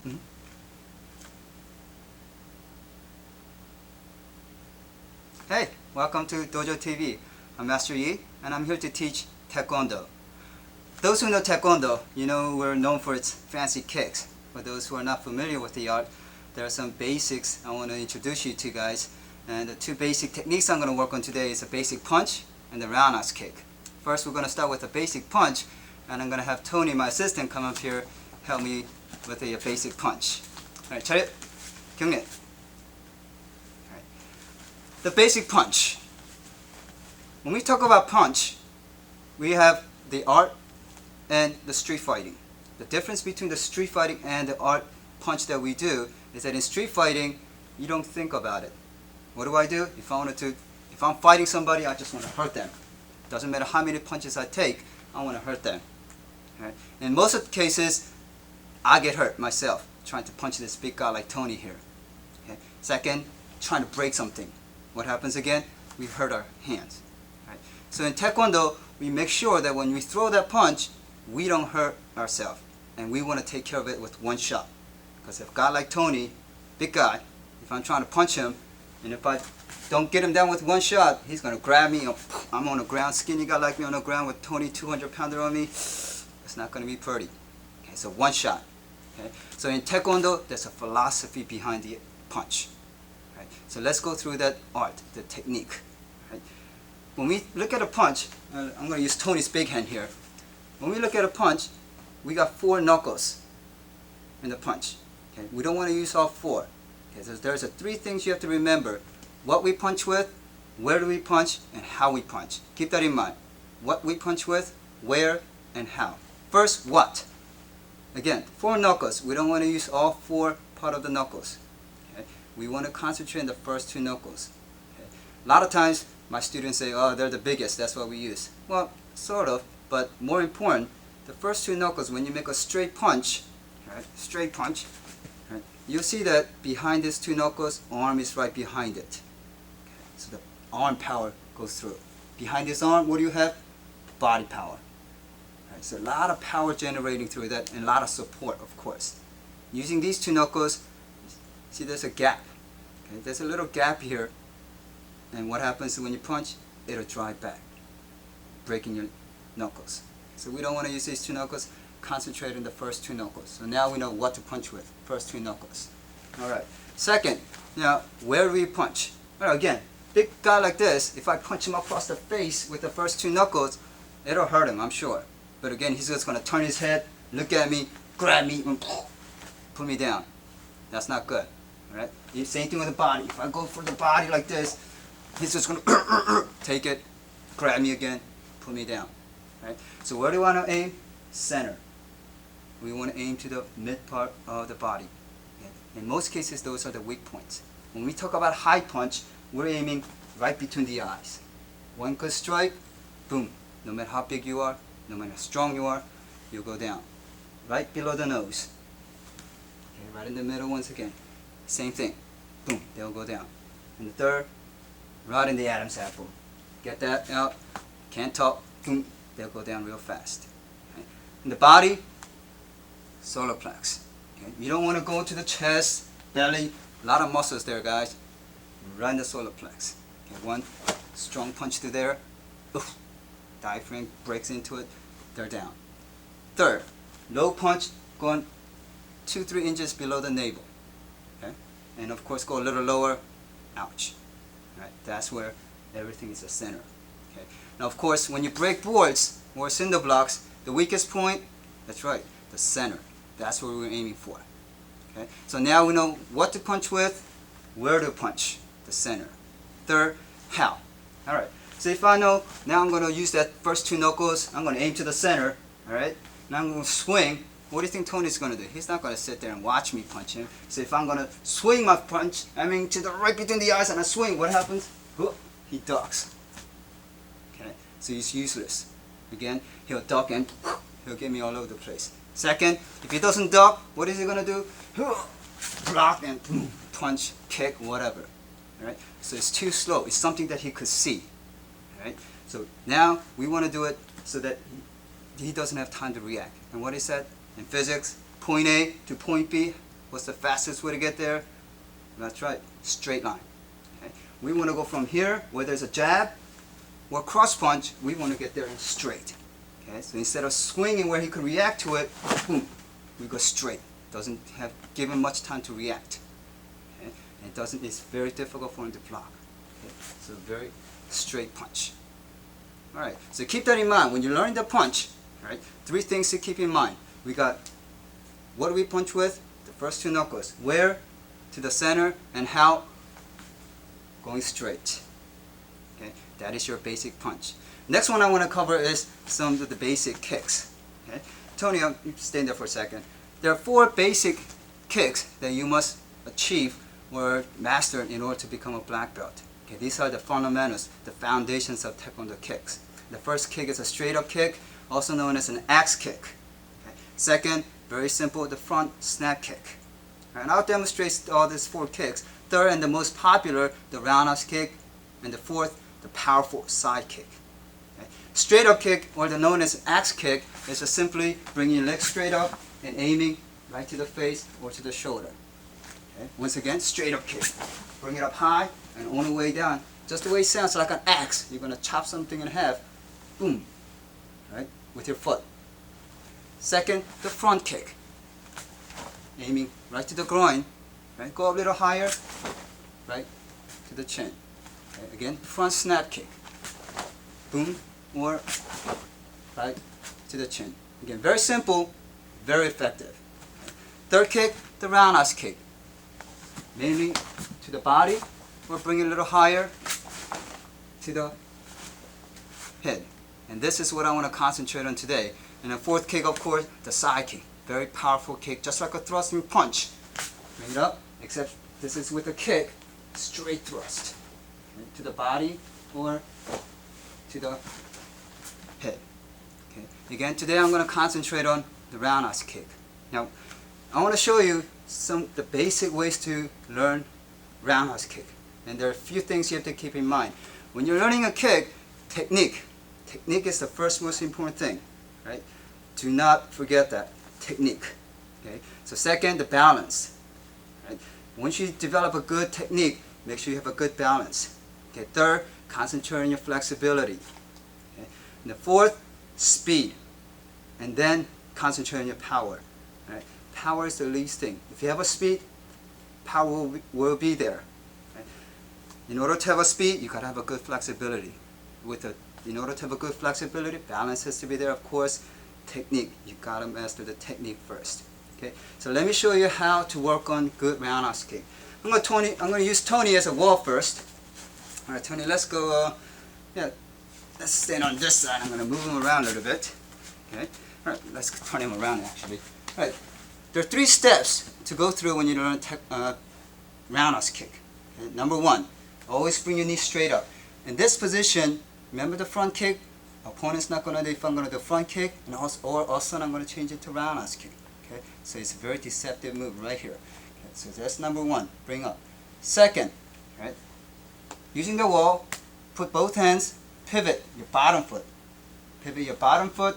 Mhm. Hey, welcome to Dojo TV. I'm Master Yi, and I'm here to teach Taekwondo. Those who know Taekwondo, you know we're known for its fancy kicks. For those who are not familiar with the art, there are some basics I want to introduce you to, guys. And the two basic techniques I'm going to work on today is a basic punch and the roundhouse kick. First, we're going to start with a basic punch, and I'm going to have Tony, my assistant, come up here help me with a basic punch. Alright, 차렷, 경례. The basic punch. When we talk about punch, we have the art and the street fighting. The difference between the street fighting and the art punch that we do is that in street fighting, you don't think about it. What do? If I'm fighting somebody, I just want to hurt them. Doesn't matter how many punches I take, I want to hurt them. Right? In most of the cases, I get hurt myself trying to punch this big guy like Tony here. Okay? Second, trying to break something. What happens again? We hurt our hands. Right? So in Taekwondo, we make sure that when we throw that punch, we don't hurt ourselves. And we want to take care of it with one shot. Because if a guy like Tony, big guy, if I'm trying to punch him, and if I don't get him down with one shot, he's going to grab me. I'm on the ground, skinny guy like me on the ground with Tony, 200-pounder on me. It's not going to be pretty. Okay, so one shot. Okay? So in Taekwondo, there's a philosophy behind the punch. Right? So let's go through that art, the technique. Right? When we look at a punch, I'm going to use Tony's big hand here. When we look at a punch, we got 4 knuckles in the punch. Okay? We don't want to use all 4. Okay? So there's 3 things you have to remember. What we punch with, where do we punch, and how we punch. Keep that in mind. What we punch with, where, and how. First, what? Again, 4 knuckles. We don't want to use all 4 part of the knuckles. Okay? We want to concentrate on the first 2 knuckles. Okay? A lot of times, my students say, oh, they're the biggest, that's what we use. Well, sort of, but more important, the first 2 knuckles, when you make a straight punch, right, right, you'll see that behind these 2 knuckles, arm is right behind it. Okay? So the arm power goes through. Behind this arm, what do you have? Body power. Right? So a lot of power generating through that, and a lot of support, of course. Using these 2 knuckles, see there's a gap. Okay? There's a little gap here, and what happens when you punch? It'll drive back, breaking your knuckles. So we don't want to use these 2 knuckles. Concentrate on the first 2 knuckles. So now we know what to punch with. First 2 knuckles. Alright. Second, now where do we punch? Well, again, big guy like this, if I punch him across the face with the first 2 knuckles, it'll hurt him, I'm sure. But again, he's just going to turn his head, look at me, grab me, and put me down. That's not good. Alright? Same thing with the body. If I go for the body like this, he's just going to take it, grab me again, put me down. Right? So where do we want to aim? Center. We want to aim to the mid part of the body. Okay? In most cases, those are the weak points. When we talk about high punch, we're aiming right between the eyes. One good strike, boom. No matter how big you are, no matter how strong you are, you'll go down. Right below the nose. Okay, right in the middle once again. Same thing. Boom, they'll go down. And the third, right in the Adam's apple. Get that out. Can't talk. Boom, they'll go down real fast. Okay? In the body, solar plex. Okay? You don't want to go to the chest, belly, a lot of muscles there, guys. Right in the solar plex. Okay? One strong punch to there. Oof. Diaphragm breaks into it. They're down. Third, low punch going 2-3 inches below the navel. Okay? And of course, go a little lower. Ouch. Right? That's where everything is the center. Okay? Now, of course, when you break boards or cinder blocks, the weakest point, that's right, the center. That's what we're aiming for. Okay? So now we know what to punch with, where to punch, the center. Third, how. All right. So if I know, now I'm going to use that first 2 knuckles, I'm going to aim to the center. All right. Now I'm going to swing. What do you think Tony's going to do? He's not going to sit there and watch me punch him. So if I'm going to swing my punch, I mean to the right between the eyes, and I swing, what happens? He ducks. Okay. So he's useless. Again, he'll duck and he'll get me all over the place. Second, if he doesn't duck, what is he going to do? Block and punch, kick, whatever. Right? So it's too slow. It's something that he could see. Right? So now we want to do it so that he doesn't have time to react. And what is that? In physics, point A to point B, What's the fastest way to get there? That's right, straight line. Okay? We want to go from here, where there's a jab or cross punch, we want to get there straight. Okay? So instead of swinging where he could react to it, boom, we go straight. Doesn't have given much time to react. Okay? And it's very difficult for him to block. Okay? So very straight punch. Alright, so keep that in mind when you're learning the punch. Right? 3 things to keep in mind. We got what do we punch with? The first 2 knuckles. Where? To the center. And how? Going straight. Okay? That is your basic punch. Next one I want to cover is some of the basic kicks. Okay? Tony, you stay there for a second. There are 4 basic kicks that you must achieve or master in order to become a black belt. Okay? These are the fundamentals, the foundations of Taekwondo kicks. The first kick is a straight up kick, also known as an axe kick. Okay? Second, very simple, the front snap kick. And I'll demonstrate all these 4 kicks. Third, and the most popular, the roundhouse kick. And the fourth, the powerful side kick. Okay? Straight up kick, or the known as axe kick, is just simply bringing your legs straight up and aiming right to the face or to the shoulder. Okay? Once again, straight up kick. Bring it up high and on the way down. Just the way it sounds, like an axe. You're going to chop something in half. Boom. Right? With your foot. Second, the front kick. Aiming right to the groin. Right? Go up a little higher. Right to the chin. Okay? Again, front snap kick. Boom. Or right to the chin. Again, very simple, very effective. Okay? Third kick, the roundhouse kick. Mainly to the body, or bring it a little higher to the head. And this is what I want to concentrate on today. And the fourth kick, of course, the side kick. Very powerful kick, just like a thrusting punch. Bring it up, except this is with a kick, straight thrust. Okay? To the body or to the head. Okay? Again, today I'm going to concentrate on the roundhouse kick. Now, I want to show you the basic ways to learn roundhouse kick. And there are a few things you have to keep in mind. When you're learning a kick, technique. Technique is the first most important thing. Right? Do not forget that. Technique. Okay? So second, the balance. Right? Once you develop a good technique, make sure you have a good balance. Okay? Third, concentrate on your flexibility. Okay? And the fourth, speed. And then concentrate on your power. Right? Power is the least thing. If you have a speed, power will be there. Right? In order to have a speed, you got to have a good flexibility. In order to have a good flexibility, balance has to be there, of course. Technique, you got to master the technique first. Okay, so let me show you how to work on good roundhouse kick. I'm going to use Tony as a wall first. All right, Tony, let's go. Let's stand on this side. I'm going to move him around a little bit. Okay, all right, let's turn him around actually. All right, there are 3 steps to go through when you learn roundhouse kick. Okay? Number 1, always bring your knee straight up. In this position, remember the front kick. Opponent's not going to do if I'm going to do front kick, and also I'm going to change it to roundhouse kick. Okay, so it's a very deceptive move right here. Okay, so that's number 1. Bring up. Second, right? Using the wall, put both hands, pivot your bottom foot. Pivot your bottom foot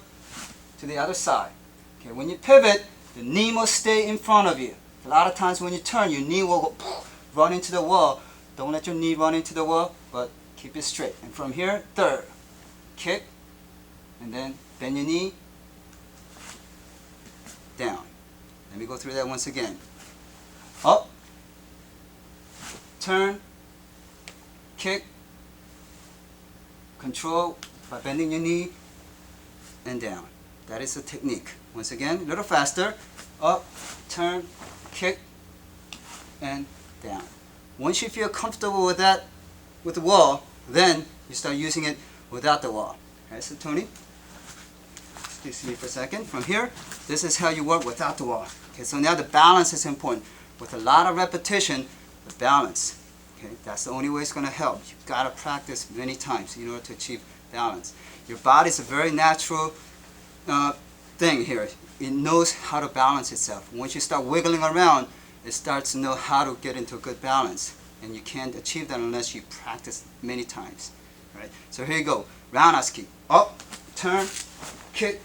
to the other side. Okay, when you pivot, the knee must stay in front of you. A lot of times when you turn, your knee will go, run into the wall. Don't let your knee run into the wall, but keep it straight. And from here, third, kick, and then bend your knee, down. Let me go through that once again. Up, turn, kick, control by bending your knee, and down. That is the technique. Once again, a little faster. Up, turn, kick, and down. Once you feel comfortable with that, with the wall, then you start using it without the wall. Alright, so Tony, excuse me for a second. From here, this is how you work without the wall. Okay, so now the balance is important. With a lot of repetition, the balance. Okay, that's the only way it's going to help. You've got to practice many times in order to achieve balance. Your body is a very natural thing here. It knows how to balance itself. Once you start wiggling around, it starts to know how to get into a good balance. And you can't achieve that unless you practice many times. Right? So here you go. Roundhouse kick. Up, turn, kick,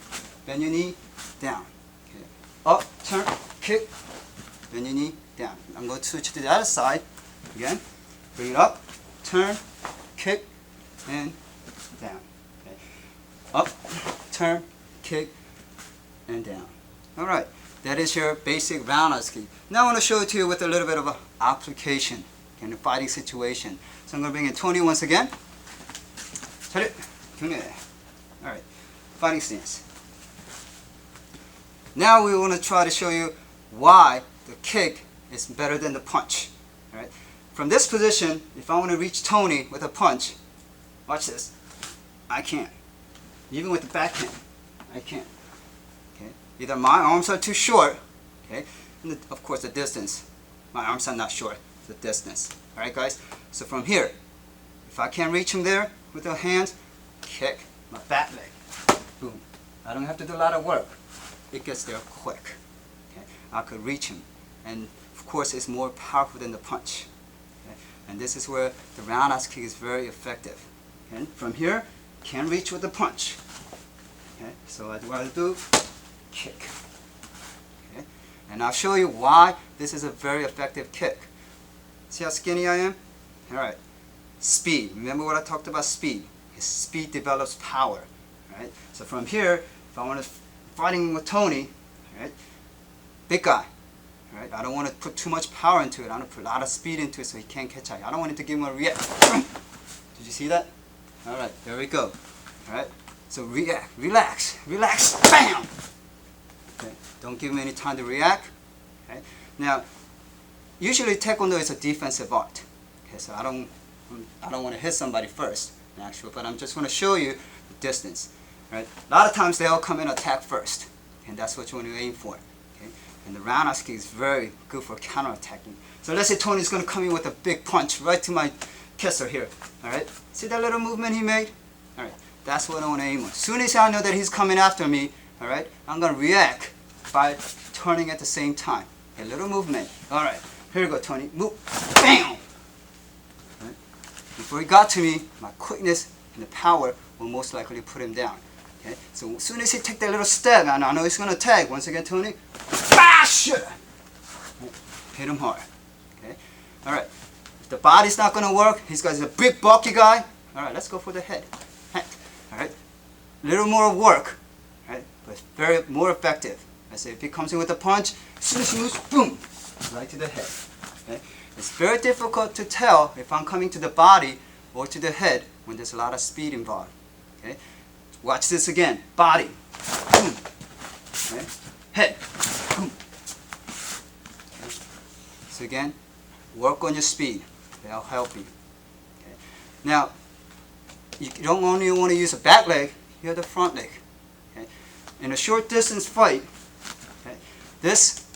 bend your knee, down. Okay. Up, turn, kick, bend your knee, down. I'm going to switch to the other side. Again, bring it up, turn, kick, and down. Okay. Up, turn, kick, and down. Alright, that is your basic roundhouse kick. Now I want to show it to you with a little bit of an application in a fighting situation. So I'm going to bring in Tony once again. Alright, fighting stance. Now we want to try to show you why the kick is better than the punch. Alright, from this position, if I want to reach Tony with a punch, watch this, I can't. Even with the backhand, I can't. Okay? Either my arms are too short, okay, and of course the distance. My arms are not short, the distance. Alright guys, so from here, if I can't reach him there with the hands, kick my back leg. Boom. I don't have to do a lot of work. It gets there quick. Okay? I could reach him. And of course it's more powerful than the punch. Okay? And this is where the roundhouse kick is very effective. Okay? From here, can't reach with the punch. Okay? So what I do, kick. Okay? And I'll show you why this is a very effective kick. See how skinny I am? Alright. Speed. Remember what I talked about speed. Speed develops power. Right? So from here, if I want to fighting with Tony, right? Big guy. Right? I don't want to put too much power into it. I want to put a lot of speed into it so he can't catch it. I don't want it to give him a react. Did you see that? Alright, there we go. Alright? So react, relax, relax, bam! Okay. Don't give him any time to react. Okay. Now, usually Taekwondo is a defensive art. Okay, so I don't want to hit somebody first, actually, but I'm just going to show you the distance. Right? A lot of times they all come in attack first, and that's what you want to aim for. Okay? And the roundhouse kick is very good for counterattacking. So let's say Tony's going to come in with a big punch right to my kisser here. All right? See that little movement he made? All right, that's what I want to aim on. As soon as I know that he's coming after me, all right, I'm going to react by turning at the same time. A little movement. All right, here you go, Tony. Move. Bam! All right? Before he got to me, my quickness and the power will most likely put him down. Okay? So as soon as he take that little step, and I know he's going to tag. Once again, Tony. Bash! Hit him hard. Okay? All right. If the body's not going to work, he's got a big bulky guy. All right, let's go for the head. All right, a little more work, right? But very more effective. I say if he comes in with a punch, as soon as he moves, boom, right to the head. Okay? It's very difficult to tell if I'm coming to the body or to the head when there's a lot of speed involved. Okay? Watch this again. Body, boom. Okay? Head, boom. Okay? So again, work on your speed. That'll help you. Okay? Now, you don't only want to use a back leg, you have the front leg. Okay? In a short distance fight, okay, this,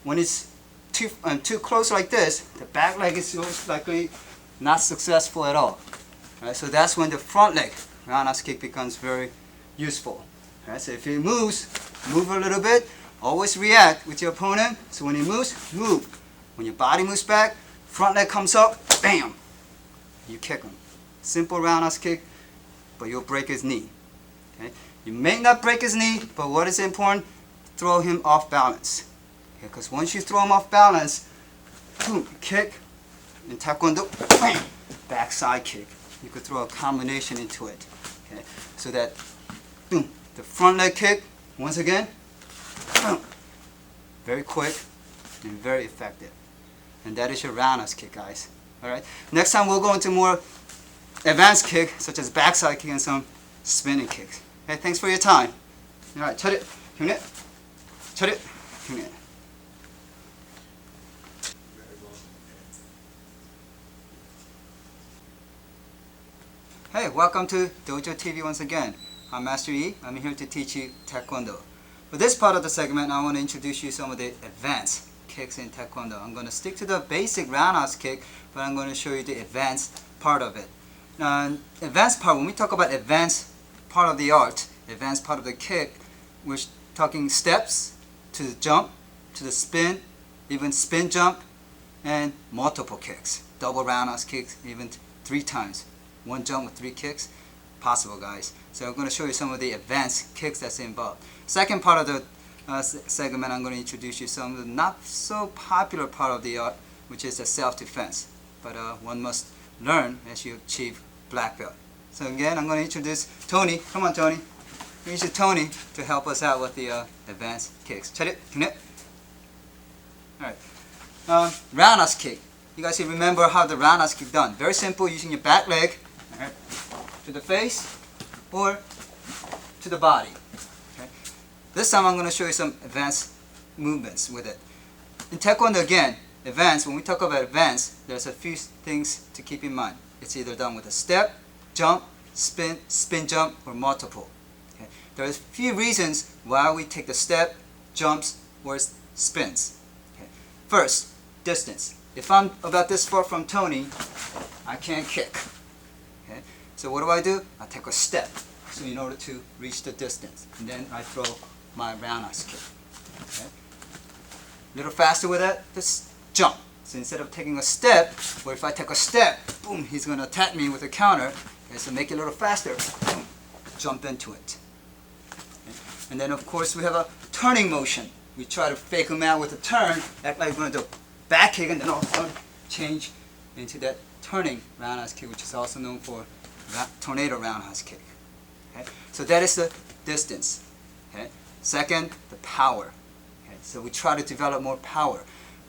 when it's too close like this, the back leg is most likely not successful at all. Right? So that's when the front leg roundhouse kick becomes very useful. Right? So if he moves, move a little bit, always react with your opponent. So when he moves, move. When your body moves back, front leg comes up, bam, you kick him. Simple roundhouse kick, but you'll break his knee. Okay? You may not break his knee, but what is important? Throw him off balance. Because once you throw him off balance, boom, kick, in Taekwondo, bam, backside kick. You could throw a combination into it. Okay? So that, boom, the front leg kick, once again, boom, very quick and very effective. And that is your roundhouse kick, guys. All right. Next time we'll go into more advanced kick, such as backside kick and some spinning kicks. Okay, thanks for your time. All right, 차렷, 경례, 차렷, 경례. Hey, welcome to Dojo TV once again. I'm Master Yi. I'm here to teach you Taekwondo. For this part of the segment, I want to introduce you some of the advanced kicks in Taekwondo. I'm going to stick to the basic roundhouse kick, but I'm going to show you the advanced part of it. Now, advanced part, when we talk about advanced part of the art, advanced part of the kick, we're talking steps to the jump, to the spin, even spin jump, and multiple kicks. Double roundhouse kicks, even 3 times. 1 jump with 3 kicks, possible, guys. So I'm going to show you some of the advanced kicks that's involved. Second part of the segment, I'm going to introduce you some of the not so popular part of the art, which is the self-defense. But one must learn as you achieve black belt. So again, I'm going to introduce Tony. Come on, Tony. Here's Tony to help us out with the advanced kicks. 차렷, connect. Alright. Roundhouse kick. You guys remember how the roundhouse kick done. Very simple, using your back leg, right, to the face or to the body. Okay. This time I'm going to show you some advanced movements with it. In Taekwondo again, advanced, when we talk about advanced, there's a few things to keep in mind. It's either done with a step, jump, spin, spin jump, or multiple. Okay. There's a few reasons why we take the step, jumps, or spins. Okay. First, distance. If I'm about this far from Tony, I can't kick. Okay? So what do? I take a step. So in order to reach the distance, and then I throw my roundhouse kick. Okay? A little faster with that, just jump. So instead of taking a step, or if I take a step, boom, he's going to attack me with a counter. Okay, so make it a little faster, boom, jump into it. Okay? And then of course we have a turning motion. We try to fake him out with a turn, act like we're going to do back kick, and then all of a sudden change into that turning roundhouse kick, which is also known for tornado roundhouse kick. Okay? So that is the distance. Okay? Second, the power. Okay? So we try to develop more power.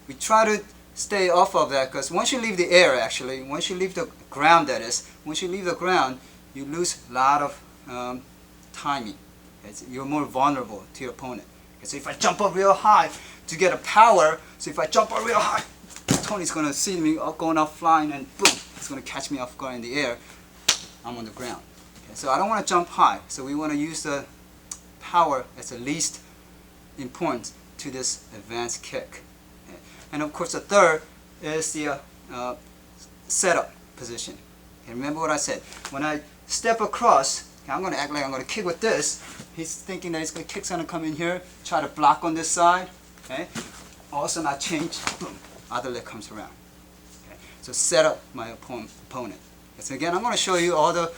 We try to stay off of that because once you leave the air, actually, once you leave the ground, that is, once you leave the ground, you lose a lot of timing. Okay? So you're more vulnerable to your opponent. Okay? So if I jump up real high to get a power, so if I jump up real high, Tony's going to see me going up flying, and boom, he's going to catch me off guard in the air. I'm on the ground. Okay, so I don't want to jump high, so we want to use the power as the least important to this advanced kick. Okay. And of course the third is the setup position. Okay, remember what I said. When I step across, okay, I'm going to act like I'm going to kick with this. He's thinking that his kick's going to come in here, try to block on this side. Okay. All of a sudden I change, boom, other leg comes around. Okay. So set up my opponent. Okay. So again, I'm going to show you all the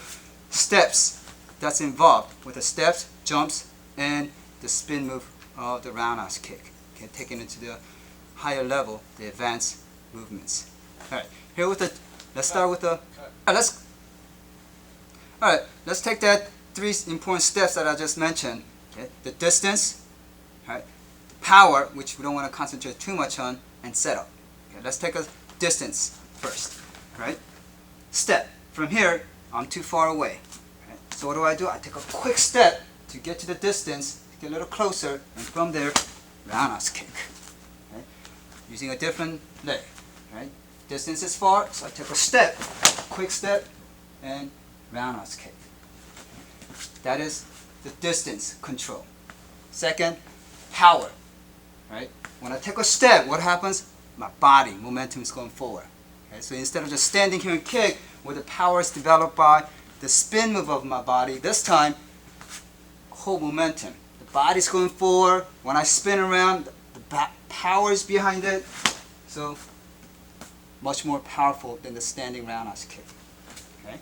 steps that's involved with the steps, jumps, and the spin move of the roundhouse kick. Okay, taking it to the higher level, the advanced movements. All right, here with the, let's start with the, let's take that three important steps that I just mentioned. Okay, the distance, all right, the power, which we don't want to concentrate too much on, and setup. Okay, let's take a distance first. Right, step. From here, I'm too far away. Right? So what do? I take a quick step to get to the distance, get a little closer, and from there, roundhouse kick. Right? Using a different leg. Right? Distance is far, so I take a step, quick step, and roundhouse kick. That is the distance control. Second, power. Right? When I take a step, what happens? My body momentum is going forward. Okay? So instead of just standing here and kick, where the power is developed by the spin move of my body, this time, whole momentum. The body's going forward. When I spin around, the power is behind it. So much more powerful than the standing roundhouse kick. Okay?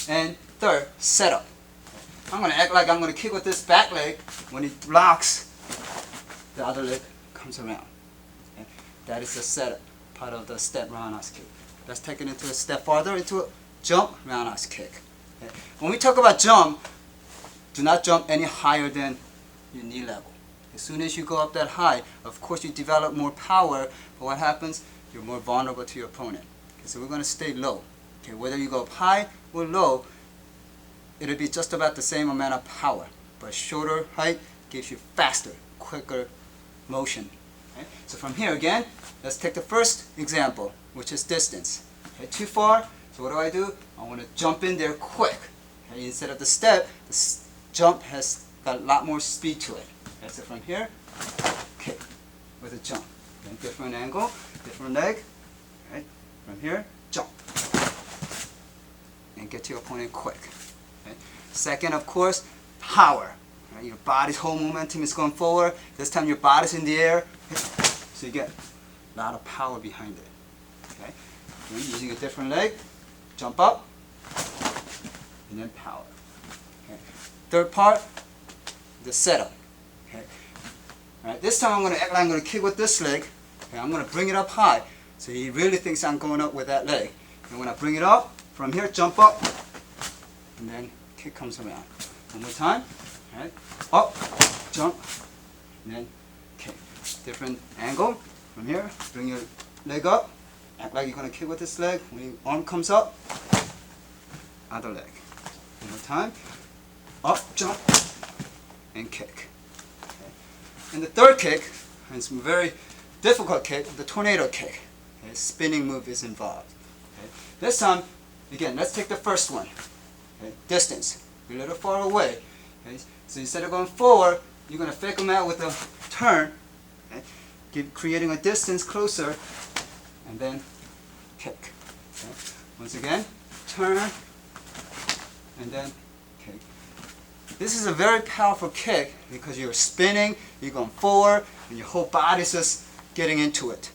And third, setup. I'm going to act like I'm going to kick with this back leg. When it blocks, the other leg comes around. Okay? That is the setup part of the step roundhouse kick. Let's take it into a step farther, into a jump roundhouse kick. Okay? When we talk about jump, do not jump any higher than your knee level. As soon as you go up that high, of course you develop more power, but what happens? You're more vulnerable to your opponent. Okay, so we're going to stay low. Okay, whether you go up high or low, it'll be just about the same amount of power. But shorter height gives you faster, quicker motion. Okay? So from here again, let's take the first example, which is distance. Okay, too far, so what do? I want to jump in there quick. Okay, instead of the step, the jump has got a lot more speed to it. Okay, so from here, kick with a jump. Okay, different angle, different leg. Right? From here, jump. And get to your opponent quick. Okay? Second, of course, power. Right? Your body's whole momentum is going forward. This time your body's in the air. Okay? So you get a lot of power behind it. Okay? Using a different leg, jump up, and then power. Okay? Third part, the setup. Okay? All right, this time I'm going to act like I'm going to kick with this leg. Okay, I'm going to bring it up high. So he really thinks I'm going up with that leg. And when I bring it up, from here, jump up, and then kick comes around. One more time. All right, up, jump, and then kick. Different angle. From here, bring your leg up. Act like you're going to kick with this leg. When your arm comes up, other leg. One more time. Up, jump, and kick. Okay. And the third kick, and it's a very difficult kick, the tornado kick. Okay. Spinning move is involved. Okay. This time, again, let's take the first one. Okay. Distance. You're a little far away. Okay. So instead of going forward, you're going to fake them out with a turn. Okay. Creating a distance closer, and then kick. Okay. Once again, turn, and then kick. This is a very powerful kick because you're spinning, you're going forward, and your whole body's just getting into it.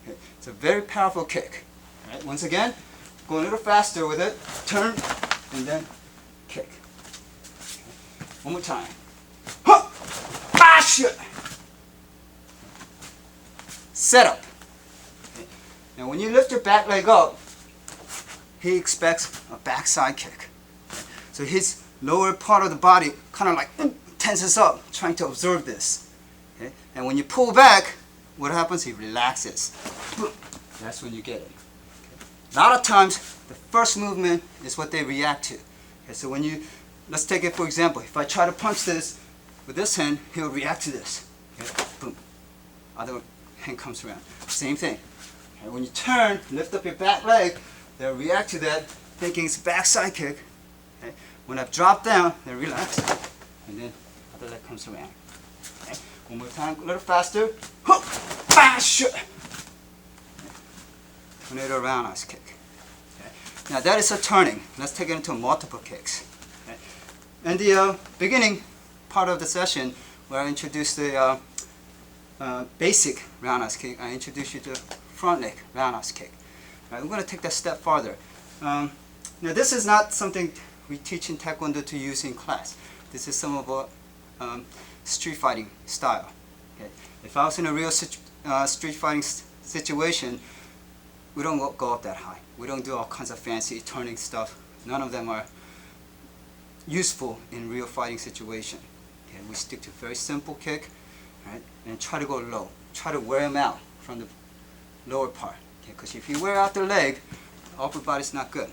Okay. It's a very powerful kick. All right. Once again, go a little faster with it. Turn, and then kick. Okay. One more time. Huh! Ah, shit! Set up. Okay. Now when you lift your back leg up, he expects a backside kick. Okay. So his lower part of the body kind of like tenses up, trying to absorb this. Okay. And when you pull back, what happens? He relaxes. That's when you get it. Okay. A lot of times, the first movement is what they react to. Okay. So when you, let's take it for example. If I try to punch this with this hand, he'll react to this. Okay. Boom. Other hand comes around. Same thing. Okay, when you turn, lift up your back leg, they'll react to that, thinking it's a backside kick. Okay. When I've dropped down, they relax, and then other leg comes around. Okay. One more time, a little faster. Bash! Okay. Tornado roundhouse kick. Okay. Now that is a turning. Let's take it into multiple kicks. Okay. In the beginning part of the session, where I introduced the basic roundhouse kick, I introduced you to front leg roundhouse kick. Right, we're going to take that step farther. Now this is not something we teach in Taekwondo to use in class. This is some of our street fighting style. Okay. If I was in a real street fighting situation, we don't go up that high. We don't do all kinds of fancy turning stuff. None of them are useful in real fighting situation. Okay. We stick to very simple kick. Right? And try to go low. Try to wear them out from the lower part. Because if you wear out the leg, the upper body's not good.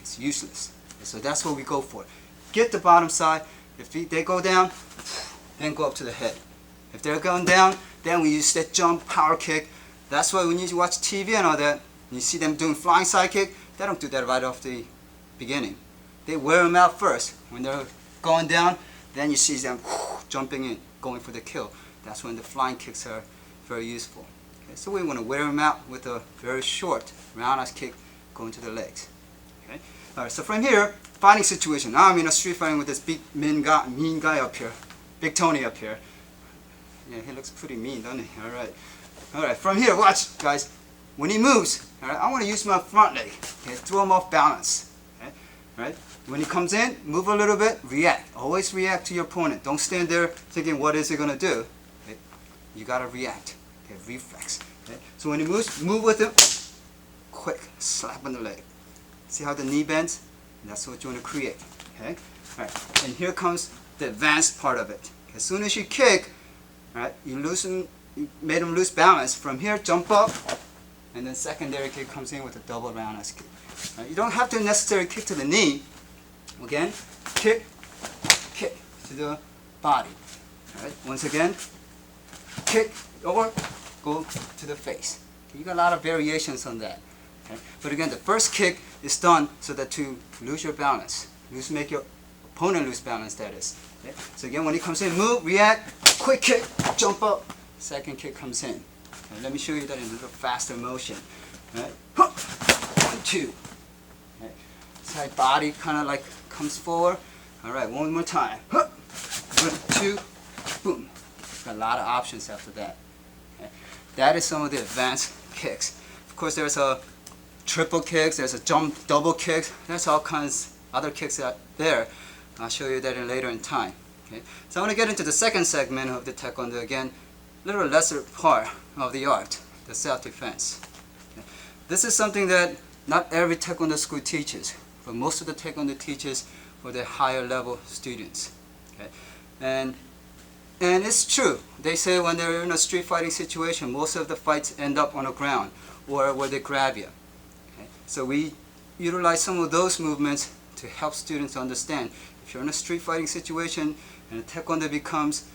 It's useless. Okay, so that's what we go for. Get the bottom side. If they go down, then go up to the head. If they're going down, then we use that jump power kick. That's why when you watch TV and all that, and you see them doing flying side kick, they don't do that right off the beginning. They wear them out first. When they're going down, then you see them jumping in, going for the kill. That's when the flying kicks are very useful. Okay, so we want to wear them out with a very short roundhouse kick going to the legs. Okay. All right. So from here, fighting situation. Now I'm in a street fighting with this big mean guy up here, Big Tony up here. Yeah, he looks pretty mean, doesn't he? All right. All right. From here, watch, guys. When he moves, all right, I want to use my front leg. Okay, throw him off balance. Okay. All right. When he comes in, move a little bit, react. Always react to your opponent. Don't stand there thinking, what is he going to do? Okay. You got to react. Okay. Reflex. Okay. So when he moves, move with him. Quick slap on the leg. See how the knee bends? That's what you want to create. Okay. All right. And here comes the advanced part of it. As soon as you kick, all right, you made him lose balance. From here, jump up, and then secondary kick comes in with a double roundhouse kick. Right. You don't have to necessarily kick to the knee. Again, kick, kick to the body. All right. Once again, kick, or go to the face. Okay. You got a lot of variations on that. Okay. But again, the first kick is done so that to lose your balance, make your opponent lose balance. That is. Okay. So again, when he comes in, move, react, quick kick, jump up. Second kick comes in. Okay. Let me show you that in a little faster motion. All right. 1, 2. Okay. Side body kind of like comes forward. All right, one more time. 1, 2, boom. Got a lot of options after that. Okay. That is some of the advanced kicks. Of course, there's a triple kicks. There's a jump double kicks. There's all kinds other kicks out there. I'll show you that later in time. Okay. So I want to get into the second segment of the Taekwondo again. little lesser part of the art, the self-defense. Okay. This is something that not every Taekwondo school teaches, but most of the Taekwondo teaches for the higher level students. Okay. And it's true. They say when they're in a street fighting situation, most of the fights end up on the ground or where they grab you. Okay. So we utilize some of those movements to help students understand if you're in a street fighting situation and Taekwondo becomes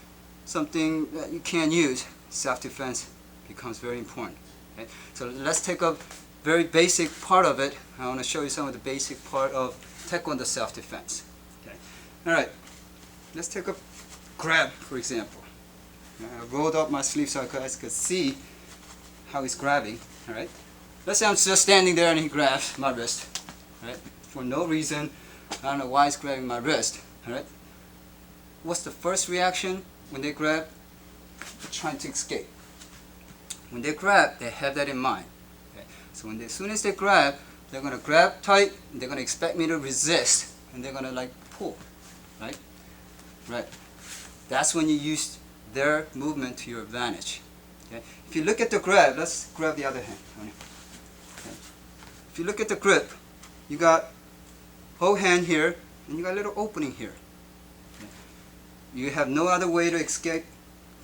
something that you can't use, self-defense becomes very important. Okay? So let's take a very basic part of it. I want to show you some of the basic part of Taekwondo self-defense. Okay. All right, let's take a grab, for example. I rolled up my sleeve so you guys could see how he's grabbing. All right. Let's say I'm just standing there and he grabs my wrist. All right. For no reason. I don't know why he's grabbing my wrist. All right. What's the first reaction when they grab? They're trying to escape. When they grab, they have that in mind. Okay. So as soon as they grab, they're going to grab tight. And they're going to expect me to resist, and they're going to like pull. Right. Right. That's when you use their movement to your advantage. Okay? If you look at the grab, let's grab the other hand. Okay? If you look at the grip, you got whole hand here, and you got a little opening here. Okay? You have no other way to escape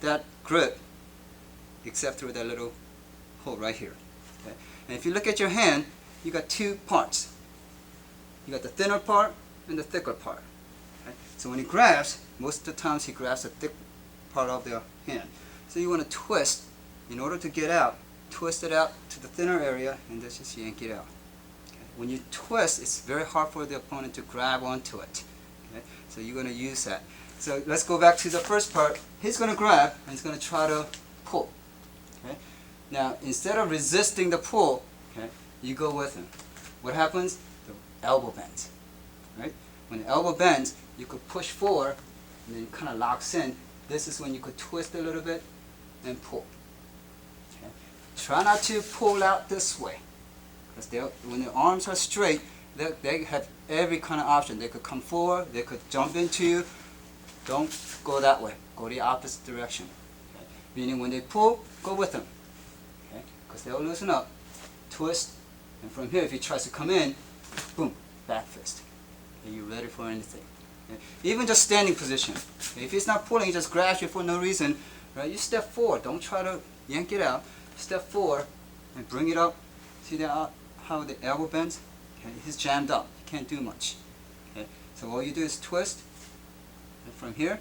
that grip except through that little hole right here. Okay? And if you look at your hand, you got two parts. You got the thinner part and the thicker part. Okay? So when he grabs, most of the times he grabs the thick part of the hand. So you want to twist, in order to get out, twist it out to the thinner area and then just yank it out. Okay? When you twist, it's very hard for the opponent to grab onto it. Okay? So you're going to use that. So let's go back to the first part. He's going to grab and he's going to try to pull. Okay? Now instead of resisting the pull, okay, you go with him. What happens? The elbow bends. Right? When the elbow bends, you could push forward and then it kind of locks in. This is when you could twist a little bit and pull. Okay? Try not to pull out this way, because when their arms are straight, they have every kind of option. They could come forward, they could jump into you. Don't go that way. Go the opposite direction. Okay? Meaning when they pull, go with them. Okay? Because they'll loosen up, twist, and from here, if he tries to come in, boom, back fist. Are you ready for anything? Okay? Even just standing position. Okay? If he's not pulling, he just grabs you for no reason. Right? You step forward. Don't try to yank it out. Step forward and bring it up. See that how the elbow bends? Okay? He's jammed up. He can't do much. Okay? So all you do is twist. And from here,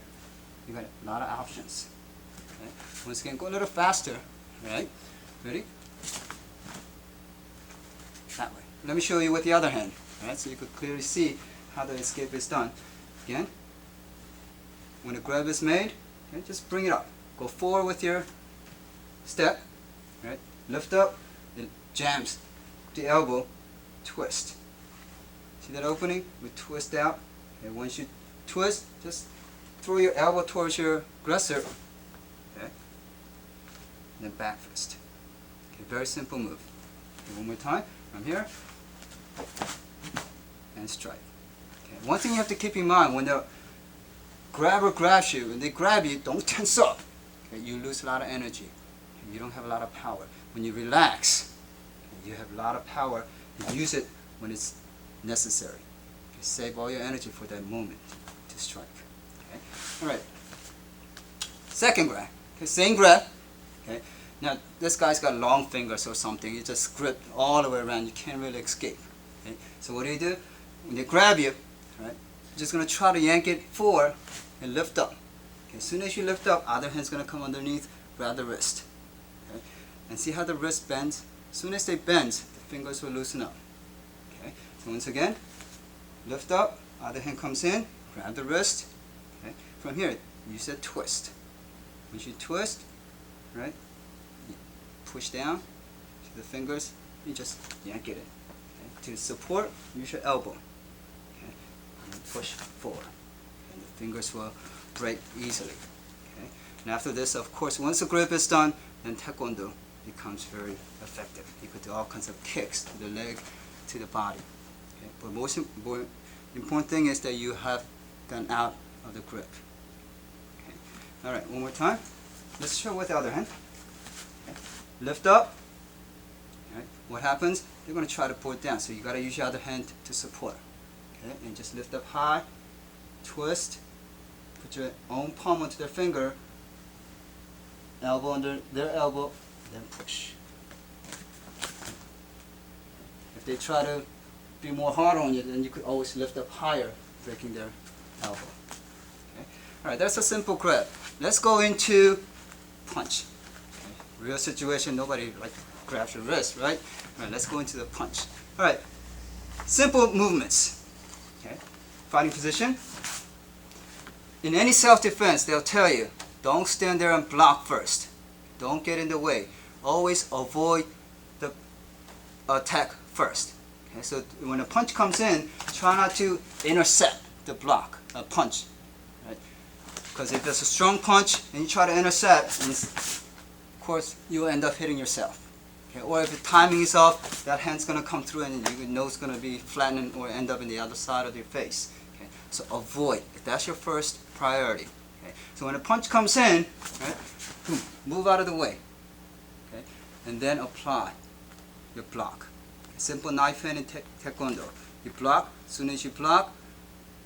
you got a lot of options. Okay? Once again, go a little faster. Right? Ready? That way. Let me show you with the other hand. Right? So you could clearly see how the escape is done. Again, when the grab is made, okay, just bring it up. Go forward with your step. Right? Lift up, it jams the elbow, twist. See that opening? We twist out. Okay, once you twist, just throw your elbow towards your aggressor. Okay? And then back fist. Okay, very simple move. Okay, one more time. From here. And strike. Okay. One thing you have to keep in mind, when the grabber grabs you, when they grab you, don't tense up. Okay? You lose a lot of energy. Okay? You don't have a lot of power. When you relax, okay, you have a lot of power. You use it when it's necessary. Okay? Save all your energy for that moment to strike. Okay? All right. Second grab. Okay? Same grab. Okay? Now this guy's got long fingers or something. You just grip all the way around. You can't really escape. Okay? So what do? When they grab you, right, you're just going to try to yank it forward and lift up. Okay? As soon as you lift up, other hand's going to come underneath, grab the wrist. Okay? And see how the wrist bends? As soon as they bend, the fingers will loosen up. Okay? So once again, lift up, other hand comes in, grab the wrist. Okay? From here, use a twist. Once you twist, right, you push down to the fingers, you just yank it in. Okay? To support, use your elbow. Okay? And then push forward. And the fingers will break easily. Okay? And after this, of course, once the grip is done, then Taekwondo becomes very effective. You could do all kinds of kicks to the leg, to the body. Okay? But most important thing is that you have gotten out of the grip. Okay? All right, one more time. Let's show with the other hand. Okay. Lift up. Okay. What happens? They're going to try to pull it down, so you got to use your other hand to support. Okay. And just lift up high, twist, put your own palm onto their finger, elbow under their elbow, then push. If they try to be more hard on you, then you could always lift up higher, breaking their elbow. Okay. All right, that's a simple grab. Let's go into punch. Okay. Real situation, nobody like grabs your wrist, right? All right, let's go into the punch. All right, simple movements. Okay. Fighting position. In any self-defense, they'll tell you, don't stand there and block first. Don't get in the way. Always avoid the attack first. Okay, so when a punch comes in, try not to intercept the block, a punch. Right? Because if it's a strong punch and you try to intercept, and of course you'll end up hitting yourself. Okay? Or if the timing is off, that hand's going to come through and your nose is going to be flattened or end up in the other side of your face. Okay? So avoid. That's your first priority. Okay? So when a punch comes in, right, boom, move out of the way. Okay? And then apply your block. Simple knife hand in Taekwondo. You block, as soon as you block,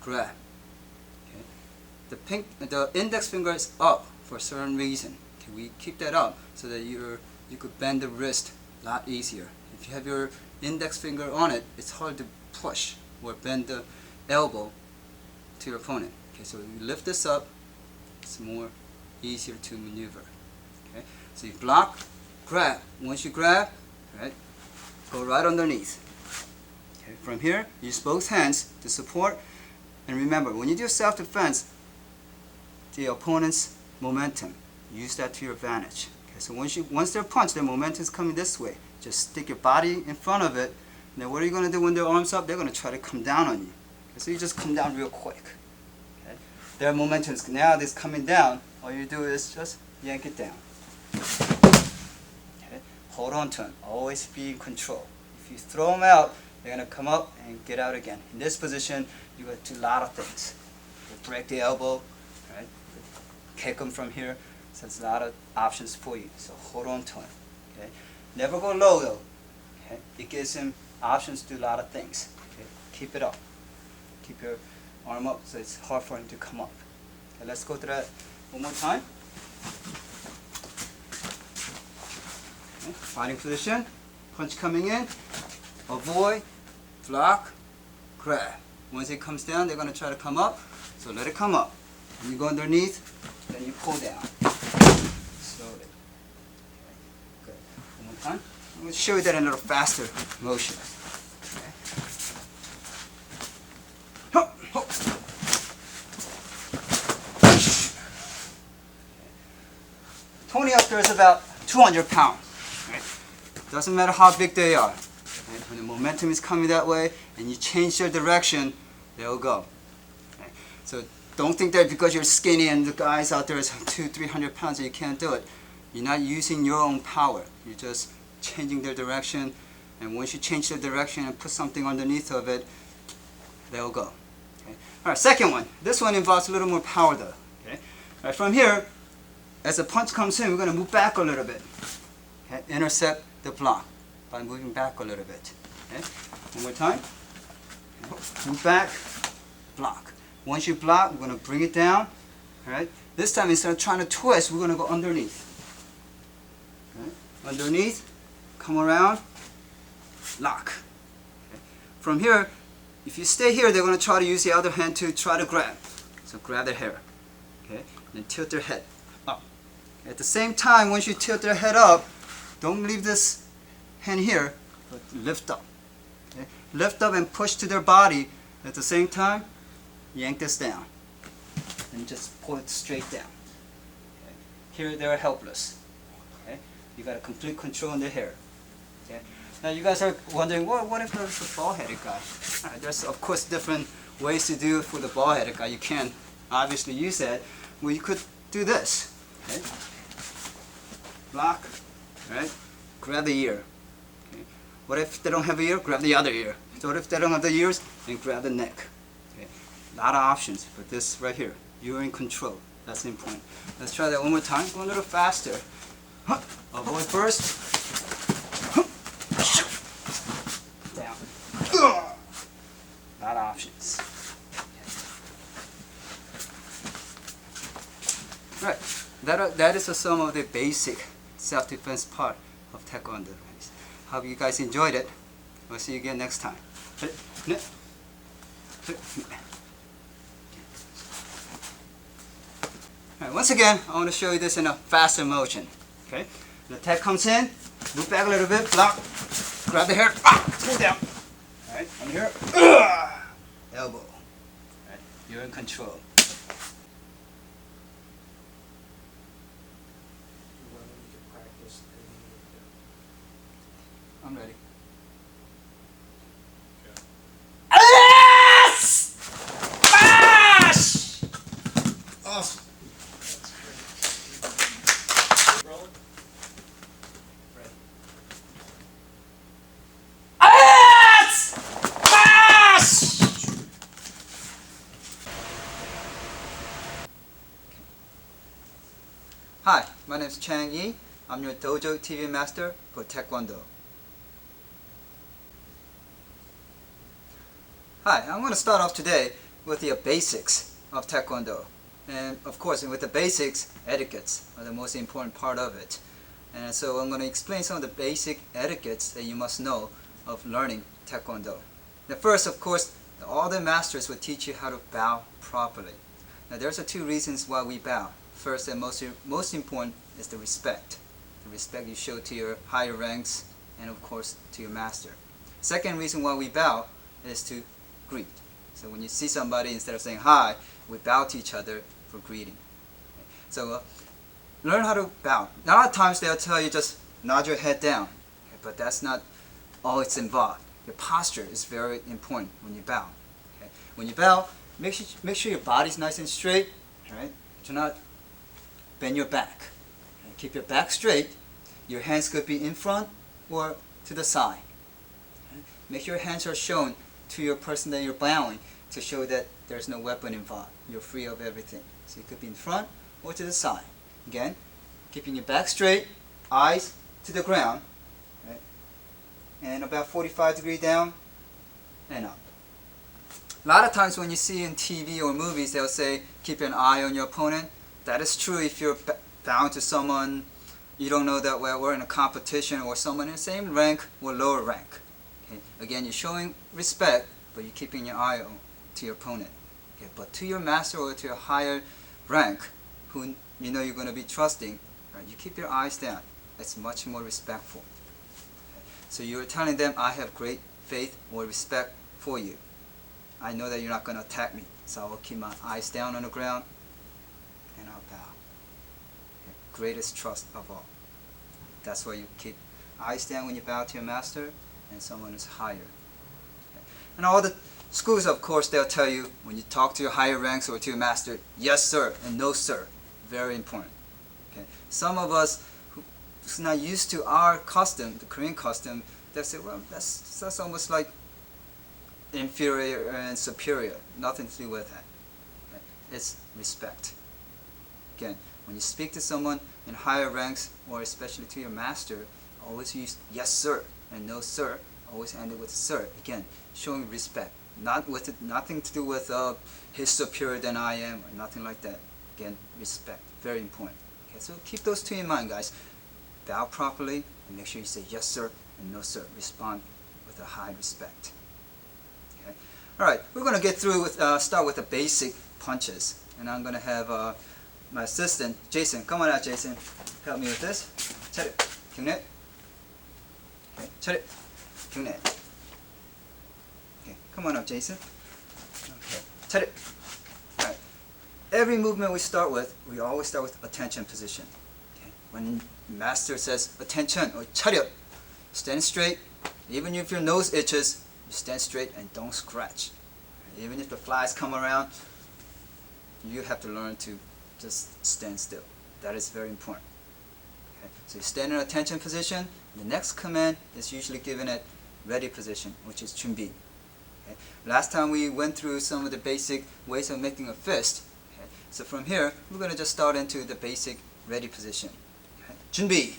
grab. Okay? The index finger is up for a certain reason. Okay? We keep that up so that you could bend the wrist a lot easier. If you have your index finger on it, it's hard to push or bend the elbow to your opponent. Okay? So you lift this up, it's more easier to maneuver. Okay? So you block, grab. Once you grab, right, go right underneath. Okay. From here, use both hands to support. And remember, when you do self-defense, the opponent's momentum, use that to your advantage. Okay. So once they're punched, their momentum is coming this way. Just stick your body in front of it. And then what are you going to do when their arms up? They're going to try to come down on you. Okay. So you just come down real quick. Okay. Their momentum is now this coming down. All you do is just yank it down. Hold on to them. Always be in control. If you throw them out, they're going to come up and get out again. In this position, you got to do a lot of things. You break the elbow, right? Kick them from here. So there's a lot of options for you. So hold on to them. Okay? Never go low though. Okay? It gives him options to do a lot of things. Okay? Keep it up. Keep your arm up so it's hard for him to come up. Okay, let's go through that one more time. Fighting position, punch coming in, avoid, block, grab. Once it comes down, they're going to try to come up, so let it come up. When you go underneath, then you pull down. Slowly. Okay. Good. One more time. I'm going to show you that in a little faster motion. Okay. Hop, hop. Tony up there is about 200 pounds. Doesn't matter how big they are. Okay? When the momentum is coming that way and you change their direction, they'll go. Okay? So don't think that because you're skinny and the guys out there is 200-300 pounds and you can't do it. You're not using your own power. You're just changing their direction, and once you change their direction and put something underneath of it, they'll go. Okay? All right, second one. This one involves a little more power though. Okay? All right, from here, as the punch comes in, we're going to move back a little bit. Okay? Intercept the block by moving back a little bit. Okay? One more time. Move back, block. Once you block, we're going to bring it down. All right? This time, instead of trying to twist, we're going to go underneath. Okay? Underneath, come around, lock. Okay? From here, if you stay here, they're going to try to use the other hand to try to grab. So grab their hair. Okay? And then tilt their head up. At the same time, once you tilt their head up, don't leave this hand here, but lift up. Okay? Lift up and push to their body. At the same time, yank this down. And just pull it straight down. Okay? Here they're helpless. Okay? You got a complete control on their hair. Okay? Now you guys are wondering, what if there's a bald-headed guy? There's of course different ways to do it for the bald-headed guy. You can't obviously use that. Well, you could do this. Okay? Block. Right? Grab the ear. Okay? What if they don't have an ear? Grab the other ear. So what if they don't have the ears? Then grab the neck. Okay? A lot of options, but this right here, you're in control. That's important. Let's try that one more time. Go a little faster. Avoid first. Down. A lot of options. Right. That is some of the basic self-defense part of Taekwondo. Hope you guys enjoyed it. We'll see you again next time. Alright, once again, I want to show you this in a faster motion. Okay? The attack comes in, move back a little bit, block, grab the hair, pull down. Alright, from here, elbow. Alright, you're in control. I'm ready. Awesome. Hi, my name is Chang Yi. I'm your Dojo TV master for Taekwondo. Hi, I'm going to start off today with the basics of Taekwondo. And of course, with the basics, etiquettes are the most important part of it. And so I'm going to explain some of the basic etiquettes that you must know of learning Taekwondo. Now first, of course, all the masters will teach you how to bow properly. Now there's two reasons why we bow. First and most important is the respect. The respect you show to your higher ranks and of course to your master. Second reason why we bow is to greet. So when you see somebody, instead of saying hi, we bow to each other for greeting. So learn how to bow. A lot of times they'll tell you just nod your head down, but that's not all it's involved. Your posture is very important when you bow. Okay? When you bow, make sure your body's nice and straight. Right? Do not bend your back. Okay? Keep your back straight. Your hands could be in front or to the side. Okay? Make sure your hands are shown to your person that you're bowing to show that there's no weapon involved. You're free of everything. So you could be in front or to the side. Again, keeping your back straight, eyes to the ground, right? And about 45 degrees down and up. A lot of times when you see in TV or movies, they'll say, keep an eye on your opponent. That is true if you're bowing to someone you don't know that well, we're in a competition, or someone in the same rank or lower rank. Okay? Again, you're showing respect, but you're keeping your eye on to your opponent. Okay? But to your master or to your higher rank, who you know you're going to be trusting, right? You keep your eyes down. That's much more respectful. Okay? So you're telling them, I have great faith or respect for you. I know that you're not going to attack me, so I will keep my eyes down on the ground and I'll bow. Okay? Greatest trust of all. That's why you keep eyes down when you bow to your master and someone who's higher. Okay? And all the schools, of course, they'll tell you when you talk to your higher ranks or to your master, yes sir and no sir. Very important. Okay? Some of us who's not used to our custom, the Korean custom, they'll say, well, that's almost like inferior and superior. Nothing to do with that. Okay? It's respect. Again, when you speak to someone in higher ranks, or especially to your master, always use yes sir and no sir. Always end it with sir. Again, showing respect. Nothing to do with he's superior than I am, or nothing like that. Again, respect. Very important. Okay, so keep those two in mind, guys. Bow properly and make sure you say yes sir and no sir. Respond with a high respect. Okay. All right, we're going to get through with start with the basic punches, and I'm going to have my assistant Jason. Come on out, Jason. Help me with this. 차렷, 경례. Okay, 차렷, 경례. Okay, come on up, Jason. Okay, 차렷. All right. Every movement we start with, we always start with attention position. Okay. When master says attention or 차렷, stand straight. Even if your nose itches, you stand straight and don't scratch. Even if the flies come around, you have to learn to just stand still. That is very important. Okay. So you stand in attention position. The next command is usually given at ready position, which is 준비. Okay. Last time we went through some of the basic ways of making a fist. Okay. So from here, we're going to just start into the basic ready position. Okay. 준비.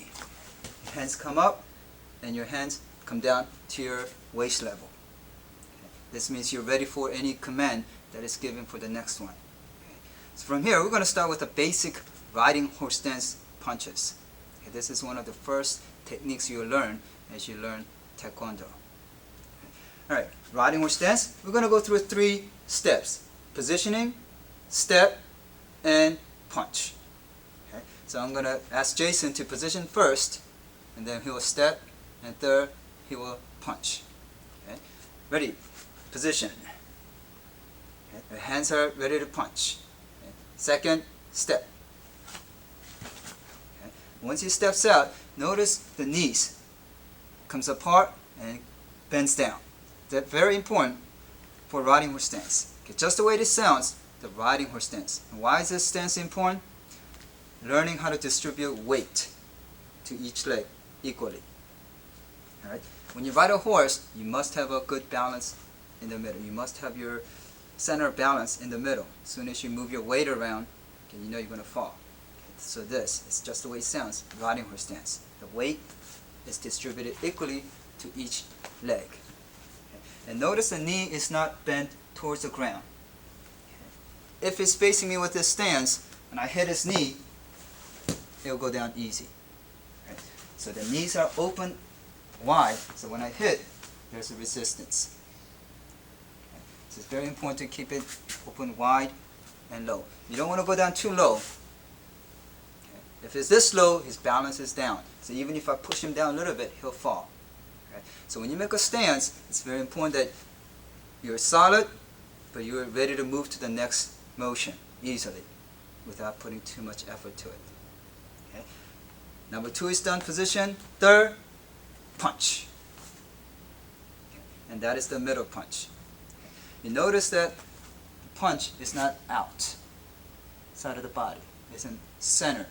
Hands come up and your hands come down to your waist level. Okay. This means you're ready for any command that is given for the next one. Okay. So from here, we're going to start with the basic riding horse stance punches. Okay. This is one of the first techniques you'll learn as you learn Taekwondo. Alright, riding horse stance, we're going to go through 3 steps. Positioning, step, and punch. Okay? So I'm going to ask Jason to position first, and then he will step, and third, he will punch. Okay? Ready, position. Okay? The hands are ready to punch. Okay? Second, step. Okay? Once he steps out, notice the knees comes apart and bends down. That's very important for riding horse stance. Okay, just the way this sounds, the riding horse stance. And why is this stance important? Learning how to distribute weight to each leg equally. All right? When you ride a horse, you must have a good balance in the middle. You must have your center of balance in the middle. As soon as you move your weight around, okay, you know you're going to fall. Okay, so this is just the way it sounds, riding horse stance. The weight is distributed equally to each leg. And notice the knee is not bent towards the ground. Okay. If it's facing me with this stance, and I hit his knee, it'll go down easy. Right? So the knees are open wide, so when I hit, there's a resistance. Okay. So it's very important to keep it open wide and low. You don't want to go down too low. Okay. If it's this low, his balance is down. So even if I push him down a little bit, he'll fall. So when you make a stance, it's very important that you're solid, but you're ready to move to the next motion easily without putting too much effort to it. Okay? Number 2 is done, position. Third, punch. Okay. And that is the middle punch. Okay. You notice that the punch is not out, side of the body. It's in center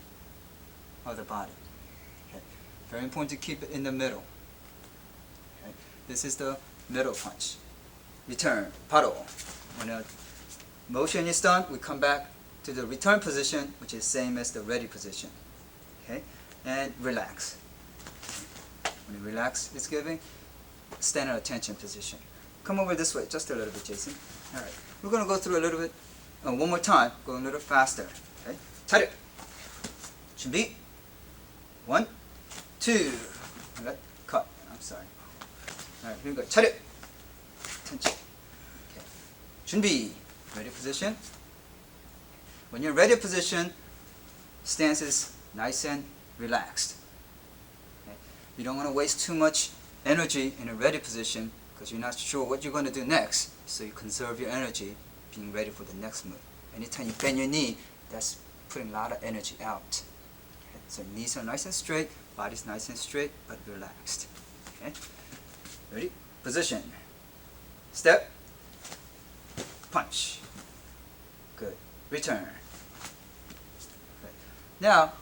of the body. Okay. Very important to keep it in the middle. This is the middle punch. Return, paddle. When a motion is done, we come back to the return position, which is same as the ready position. Okay, and relax. When you relax, it's giving stand at attention position. Come over this way, just a little bit, Jason. All right, we're going to go through a little bit. One more time, go a little faster. Okay, 차렷. 준비. 1, 2. Cut. I'm sorry. Alright, here we go. 차렷! Attention. Okay. 준비. Ready position. When you're ready position, stance is nice and relaxed. Okay. You don't want to waste too much energy in a ready position because you're not sure what you're going to do next. So you conserve your energy being ready for the next move. Anytime you bend your knee, that's putting a lot of energy out. Okay. So knees are nice and straight, body's nice and straight, but relaxed. Okay. Ready? Position. Step. Punch. Good. Return. Good. Now,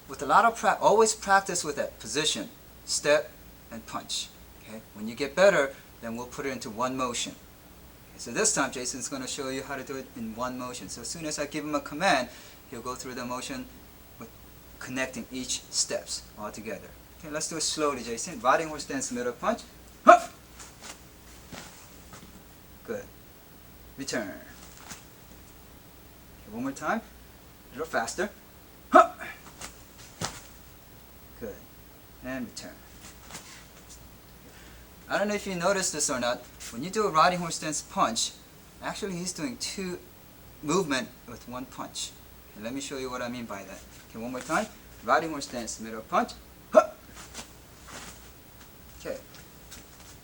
with a lot of always practice with that position, step, and punch. Okay. When you get better, then we'll put it into one motion. Okay. So this time, Jason's going to show you how to do it in one motion. So as soon as I give him a command, he'll go through the motion with connecting each steps all together. Okay. Let's do it slowly, Jason. Riding horse stance, middle punch. Huh! Good. Return. Okay, one more time. A little faster. Huh! Good. And return. I don't know if you noticed this or not. When you do a riding horse stance punch, actually he's doing 2 movements with 1 punch. Okay, let me show you what I mean by that. Okay, one more time. Riding horse stance, middle punch. Huh! Okay.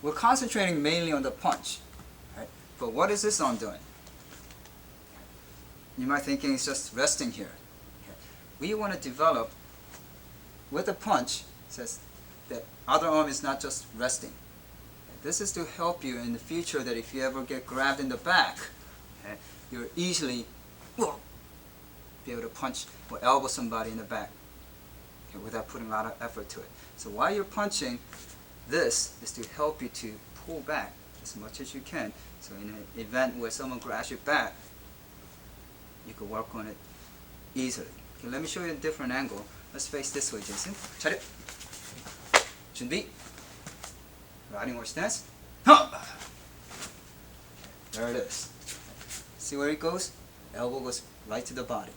We're concentrating mainly on the punch. Right? But what is this arm doing? You might think it's just resting here. Okay. We want to develop, with a punch, it says the other arm is not just resting. Okay. This is to help you in the future that if you ever get grabbed in the back, okay, you're easily be able to punch or elbow somebody in the back, okay, without putting a lot of effort to it. So while you're punching, this is to help you to pull back as much as you can. So in an event where someone grabs your back, you can work on it easily. Okay, let me show you a different angle. Let's face this way, Jason. 차렷. 준비. Riding horse stance. There it is. See where it goes? Elbow goes right to the body.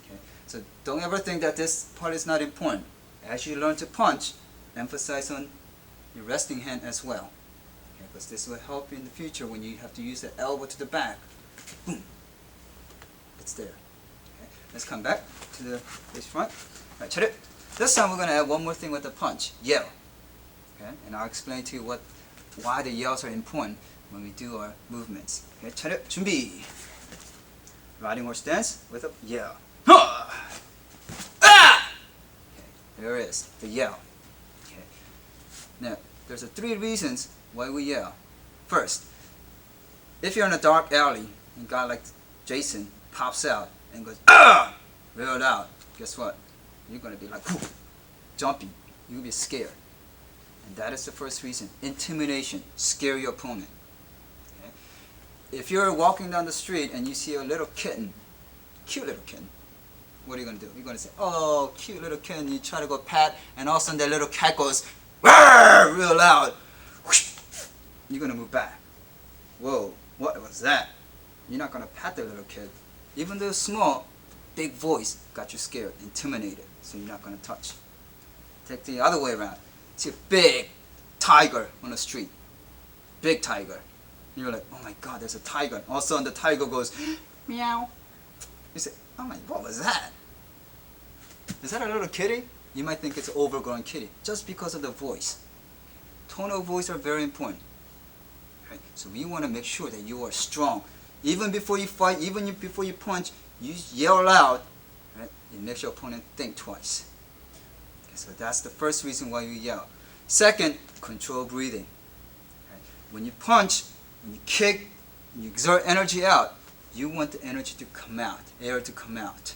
Okay. So don't ever think that this part is not important. As you learn to punch, emphasize on your resting hand as well. Okay, because this will help you in the future when you have to use the elbow to the back. Boom. It's there. Okay. Let's come back to the face front. Alright, 차렷. This time we're going to add one more thing with the punch. Yell. Okay? And I'll explain to you why the yells are important when we do our movements. Okay, 차렷. 준비. Riding horse stance with a yell. Okay, there it is, the yell. Okay. Now, there's 3 reasons why we yell. First, if you're in a dark alley and a guy like Jason pops out and goes, ah! Real loud, guess what? You're going to be like, jumping. You'll be scared. And that is the first reason. Intimidation. Scare your opponent. Okay? If you're walking down the street and you see a little kitten, cute little kitten, what are you going to do? You're going to say, oh, cute little kitten. You try to go pat, and all of a sudden that little cat goes, real loud. You're going to move back. Whoa, what was that? You're not going to pat the little kid. Even though it's small, big voice got you scared, intimidated, so you're not going to touch. Take the other way around. See a big tiger on the street. Big tiger. And you're like, oh my God, there's a tiger. All of a sudden the tiger goes, meow. You say, oh my, what was that? Is that a little kitty? You might think it's an overgrown kitty, just because of the voice. Tone of voice are very important. Right? So we want to make sure that you are strong. Even before you fight, even before you punch, you yell loud. Right? It makes your opponent think twice. Okay, so that's the first reason why you yell. Second, control breathing. Right? When you punch, when you kick, when you exert energy out, you want the energy to come out, air to come out.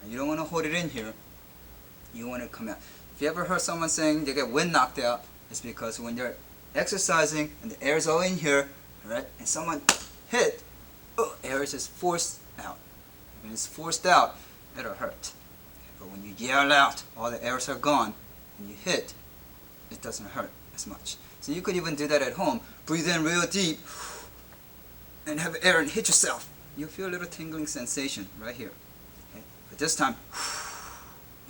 Right? You don't want to hold it in here. You want it to come out. If you ever heard someone saying they get wind knocked out, it's because when they're exercising and the air is all in here, right, and someone hit, air is just forced out. When it's forced out, it'll hurt. Okay, but when you yell out, all the airs are gone, and you hit, it doesn't hurt as much. So you could even do that at home. Breathe in real deep, and have air and hit yourself. You'll feel a little tingling sensation right here. Okay? But this time,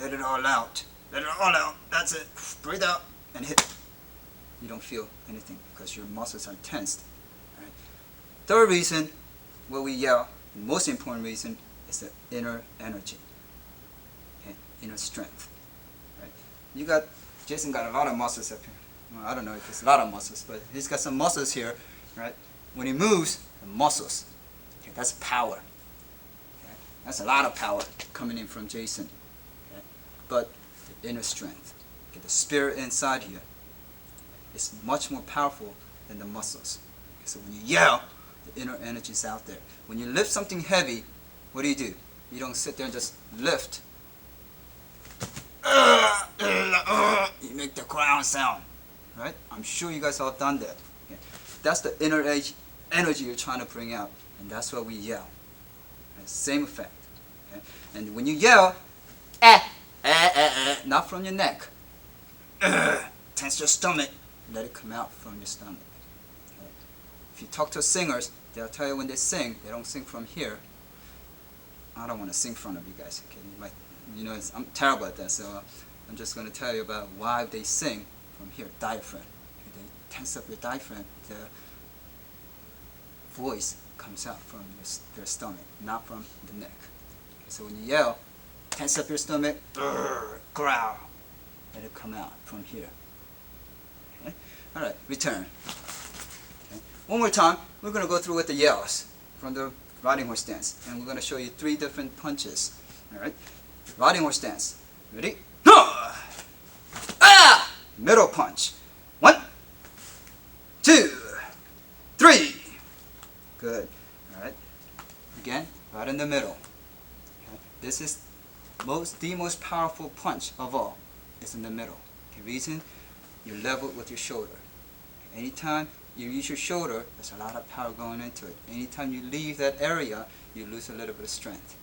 let it all out. Let it all out. That's it. Breathe out and hit. You don't feel anything because your muscles are tensed. Right? Third reason why we yell, the most important reason, is the inner energy. Okay? Inner strength. Right? Jason got a lot of muscles up here. Well, I don't know if it's a lot of muscles, but he's got some muscles here. Right? When he moves, the muscles. Okay? That's power. Okay? That's a lot of power coming in from Jason. Okay? But the inner strength, okay? The spirit inside here, is much more powerful than the muscles. Okay, so when you yell, the inner energy is out there. When you lift something heavy, what do? You don't sit there and just lift. You make the ground sound, right? I'm sure you guys all done that. Okay. That's the inner energy you're trying to bring out, and that's why we yell. Okay. Same effect. Okay. And when you yell, not from your neck. Tense your stomach. Let it come out from your stomach. Okay. If you talk to singers, they'll tell you when they sing, they don't sing from here. I don't want to sing in front of you guys. Okay? I'm terrible at that, so I'm just going to tell you about why they sing from here. Diaphragm. Okay? They tense up your diaphragm. The voice comes out from their stomach, not from the neck. Okay? So when you yell, tense up your stomach, growl. Let it come out from here. Okay? All right, return. Okay. One more time, we're going to go through with the yells from the riding horse stance, and we're going to show you 3 different punches. All right, riding horse stance. Ready? Middle punch. 1, 2, 3. Good. All right. Again, right in the middle. Okay. This is the most powerful punch of all. It's in the middle. Okay. Reason, you're level with your shoulder. Anytime you use your shoulder, there's a lot of power going into it. Anytime you leave that area, you lose a little bit of strength.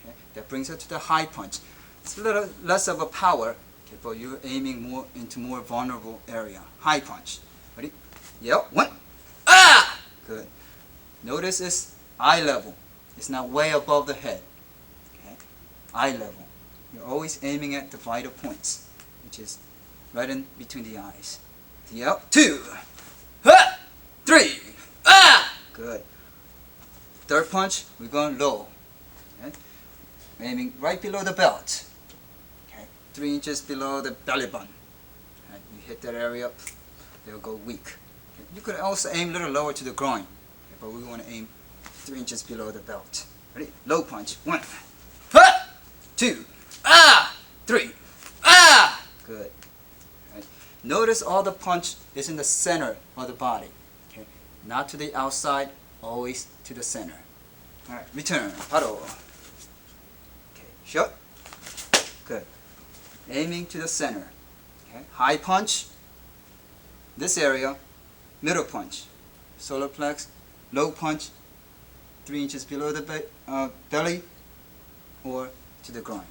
Okay? That brings us to the high punch. It's a little less of a power, okay, but you're aiming more into more vulnerable area. High punch. Ready? Yep. 1. Ah! Good. Notice it's eye level. It's not way above the head. Okay? Eye level. You're always aiming at the vital points, which is right in between the eyes. Yep. 2. 3. Ah! Good. Third punch, we're going low. Okay? Aiming right below the belt. Okay? 3 inches below the belly button. Okay? You hit that area, they'll go weak. Okay? You could also aim a little lower to the groin, okay? But we want to aim 3 inches below the belt. Ready? Low punch. 1. 2. Ah! 3. Ah! Good. Right. Notice all the punch is in the center of the body. Okay? Not to the outside, always to the center. Alright, return. Paro. Okay, shut. Good. Aiming to the center. Okay? High punch. This area. Middle punch. Solar plex. Low punch. 3 inches below the belly or to the groin.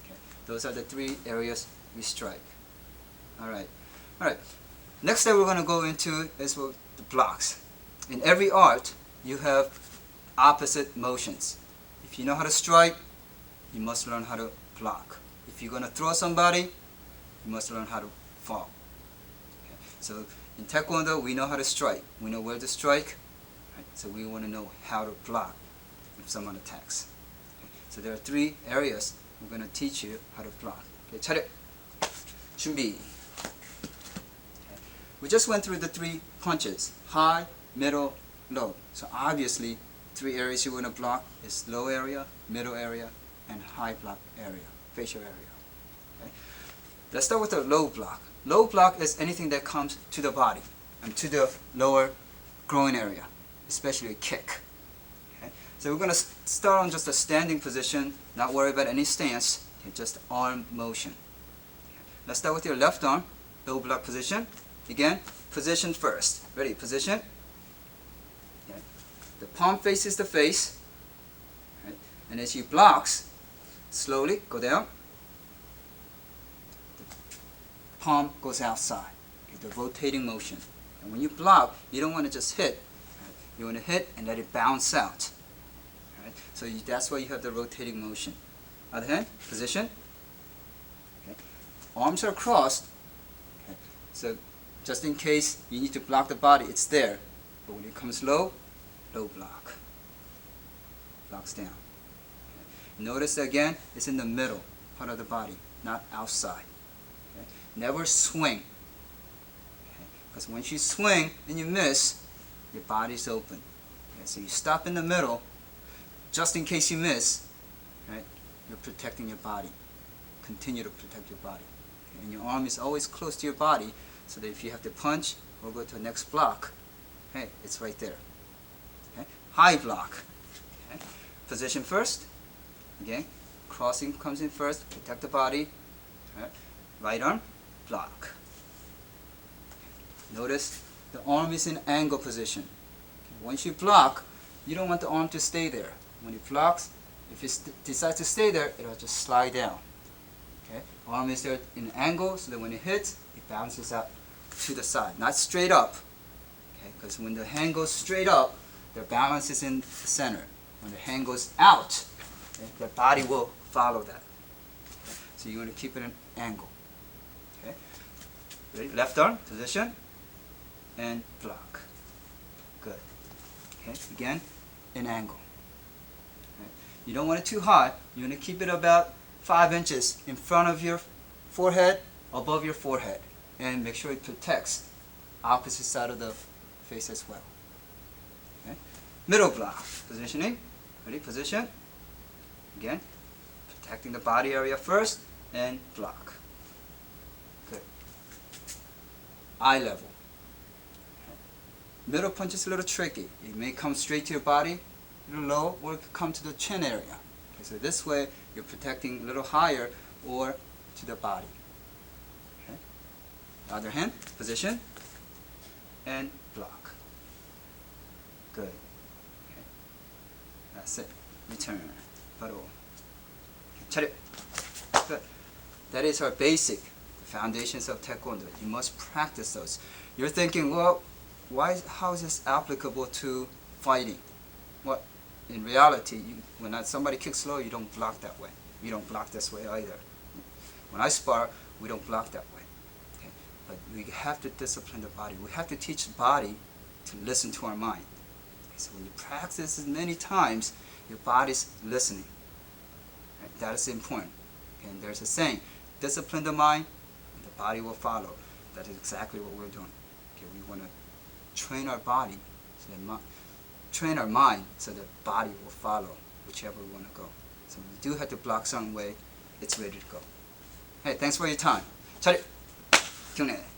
Okay. Those are the 3 areas we strike. Alright. Alright. Next that we're going to go into is the blocks. In every art, you have opposite motions. If you know how to strike, you must learn how to block. If you're going to throw somebody, you must learn how to fall. Okay. So in Taekwondo, we know how to strike. We know where to strike. Right? So we want to know how to block if someone attacks. Okay. So there are 3 areas we're going to teach you how to block. Okay, 차렷. 준비. Okay. We just went through the 3 punches. High, middle, low. So obviously, 3 areas you want to block is low area, middle area, and high block area, facial area. Okay? Let's start with the low block. Low block is anything that comes to the body and to the lower groin area, especially a kick. Okay? So we're going to start on just a standing position, not worry about any stance, okay? Just arm motion. Okay? Let's start with your left arm, low block position. Again, position first. Ready? Position. Okay. The palm faces the face. Right? And as you blocks, slowly go down. The palm goes outside. Okay. The rotating motion. And when you block, you don't want to just hit. Right? You want to hit and let it bounce out. Right? So that's why you have the rotating motion. Other hand, position. Okay. Arms are crossed. Okay. So just in case you need to block the body, it's there. But when it comes low, low block. Blocks down. Okay. Notice again, it's in the middle part of the body, not outside. Okay. Never swing. Because once you swing and you miss, your body's open. Okay. So you stop in the middle, just in case you miss, right? You're protecting your body. Continue to protect your body. Okay. And your arm is always close to your body, so that if you have to punch or go to the next block, hey, it's right there. Okay? High block. Okay? Position first. Again, crossing comes in first. Protect the body. Right arm, block. Notice the arm is in angle position. Okay? Once you block, you don't want the arm to stay there. When it blocks, if it decides to stay there, it'll just slide down. Okay? Arm is there in angle, so that when it hits, it bounces out to the side, not straight up. Okay? Because when the hand goes straight up, the balance is in the center. When the hand goes out, okay, the body will follow that. Okay? So you want to keep it in angle. Okay? Ready? Left arm, position, and block. Good. Okay? Again, in angle. Okay? You don't want it too high. You want to keep it about 5 inches in front of your forehead, above your forehead. And make sure it protects opposite side of the face as well. Okay? Middle block. Positioning. Ready? Position. Again, protecting the body area first and block. Good. Eye level. Okay. Middle punch is a little tricky. It may come straight to your body, a little low, or it could come to the chin area. Okay, so this way, you're protecting a little higher or to the body. Okay. Other hand, position. and block. Good. Okay. That's it. Return. 바로. 차렷. Good. That is our basic foundations of Taekwondo. You must practice those. You're thinking, well, how is this applicable to fighting? Well, in reality, when somebody kicks low, you don't block that way. You don't block this way either. When I spar, we don't block that way. Okay? But we have to discipline the body. We have to teach the body to listen to our mind. Okay? So when you practice as many times, your body's listening. Right? That is important. Okay? And there's a saying, discipline the mind, and the body will follow. That is exactly what we're doing. Okay? We want to train our body, train our mind so the body will follow whichever we want to go. So when you do have to block some way, it's ready to go. Hey, thanks for your time. 차렷! 경례!